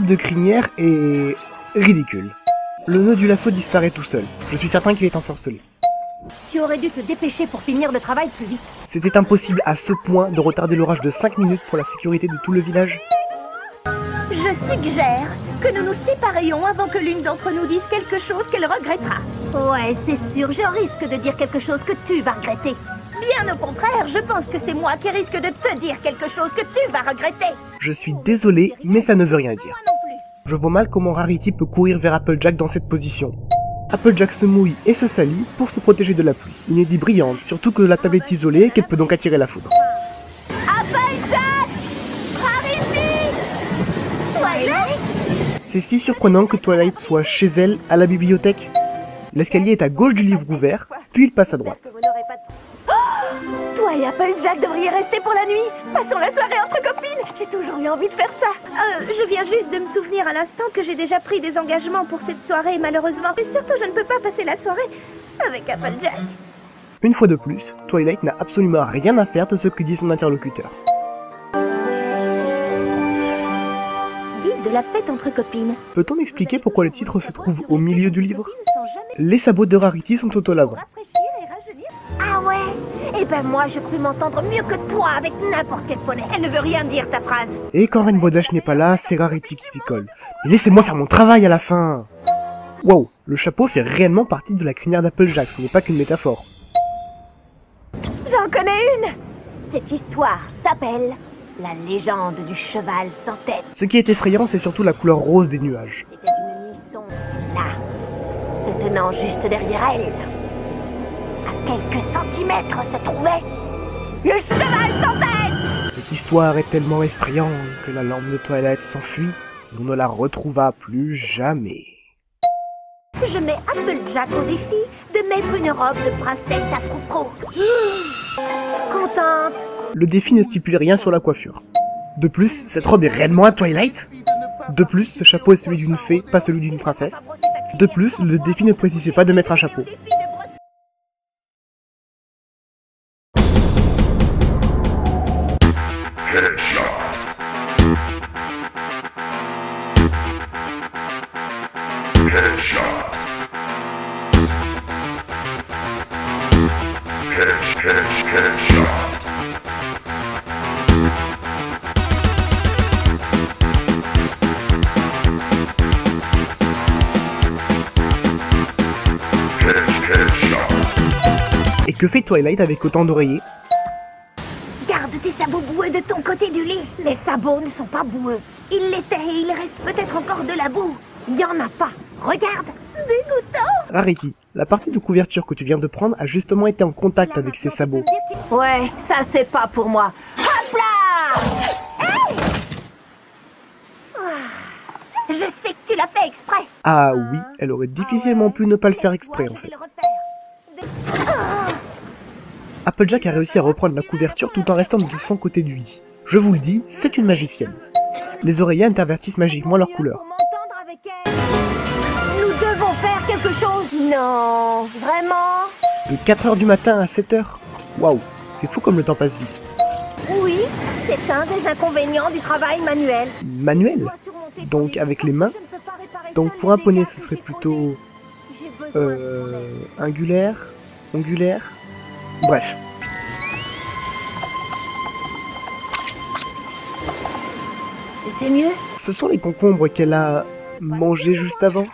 saute de crinière est ridicule. Le nœud du lasso disparaît tout seul. Je suis certain qu'il est ensorcelé. Tu aurais dû te dépêcher pour finir le travail plus vite. C'était impossible à ce point de retarder l'orage de 5 minutes pour la sécurité de tout le village. Je suggère que nous nous séparions avant que l'une d'entre nous dise quelque chose qu'elle regrettera. Ouais, c'est sûr, je risque de dire quelque chose que tu vas regretter. Bien au contraire, je pense que c'est moi qui risque de te dire quelque chose que tu vas regretter. Je suis désolé, mais ça ne veut rien dire. Moi non plus. Je vois mal comment Rarity peut courir vers Applejack dans cette position. Applejack se mouille et se salit pour se protéger de la pluie. Une idée brillante, surtout que la table est isolée et qu'elle peut donc attirer la foudre. Applejack! Rarity! Twilight? C'est si surprenant que Twilight soit chez elle, à la bibliothèque. L'escalier est à gauche du livre ouvert, puis il passe à droite. Toi et Applejack devriez rester pour la nuit. Passons la soirée entre copines. J'ai toujours eu envie de faire ça. Je viens juste de me souvenir à l'instant que j'ai déjà pris des engagements pour cette soirée, malheureusement. Et surtout, je ne peux pas passer la soirée avec Applejack. Une fois de plus, Twilight n'a absolument rien à faire de ce que dit son interlocuteur. Guide de la fête entre copines. Peut-on expliquer pourquoi le titre se trouve au milieu du livre? Les sabots de Rarity sont auto-lavants. Ah ouais? Eh ben moi, je peux m'entendre mieux que toi avec n'importe quel poney. Elle ne veut rien dire, ta phrase. Et quand Rainbow Dash n'est pas là, c'est Rarity qui s'y colle. Mais laissez-moi faire mon travail à la fin! Wow, le chapeau fait réellement partie de la crinière d'Applejack, ce n'est pas qu'une métaphore. J'en connais une. Cette histoire s'appelle La légende du cheval sans tête. Ce qui est effrayant, c'est surtout la couleur rose des nuages. C'était une nuit sombre, là, se tenant juste derrière elle. À quelques centimètres se trouvait le cheval sans tête. Cette histoire est tellement effrayante que la lampe de Twilight s'enfuit et on ne la retrouva plus jamais. Je mets Applejack au défi de mettre une robe de princesse à froufrou. Contente. Le défi ne stipule rien sur la coiffure. De plus, cette robe est réellement à Twilight. De plus, ce chapeau est celui d'une fée, pas celui d'une princesse. De plus, le défi ne précisait pas de mettre un chapeau. Et que fait Twilight avec autant d'oreillers? Garde tes sabots boueux de ton côté du lit. Mes sabots ne sont pas boueux. Ils l'étaient et il reste peut-être encore de la boue. Il y en a pas. Regarde. Dégoûtant. Rarity, la partie de couverture que tu viens de prendre a justement été en contact avec ses sabots. Ouais, ça c'est pas pour moi. Hop là! Hey! Je sais que tu l'as fait exprès. Ah oui, elle aurait difficilement pu ne pas le faire exprès en fait. Applejack a réussi à reprendre la couverture tout en restant de son côté du lit. Je vous le dis, c'est une magicienne. Les oreillers intervertissent magiquement leur couleur. Nous devons faire quelque chose. Non, vraiment? De 4h du matin à 7h. Waouh, c'est fou comme le temps passe vite. Oui, c'est un des inconvénients du travail manuel. Manuel? Donc avec les mains? Donc pour un poney ce serait plutôt... angulaire? Ongulaire? Bref. C'est mieux? Ce sont les concombres qu'elle a mangés juste avant.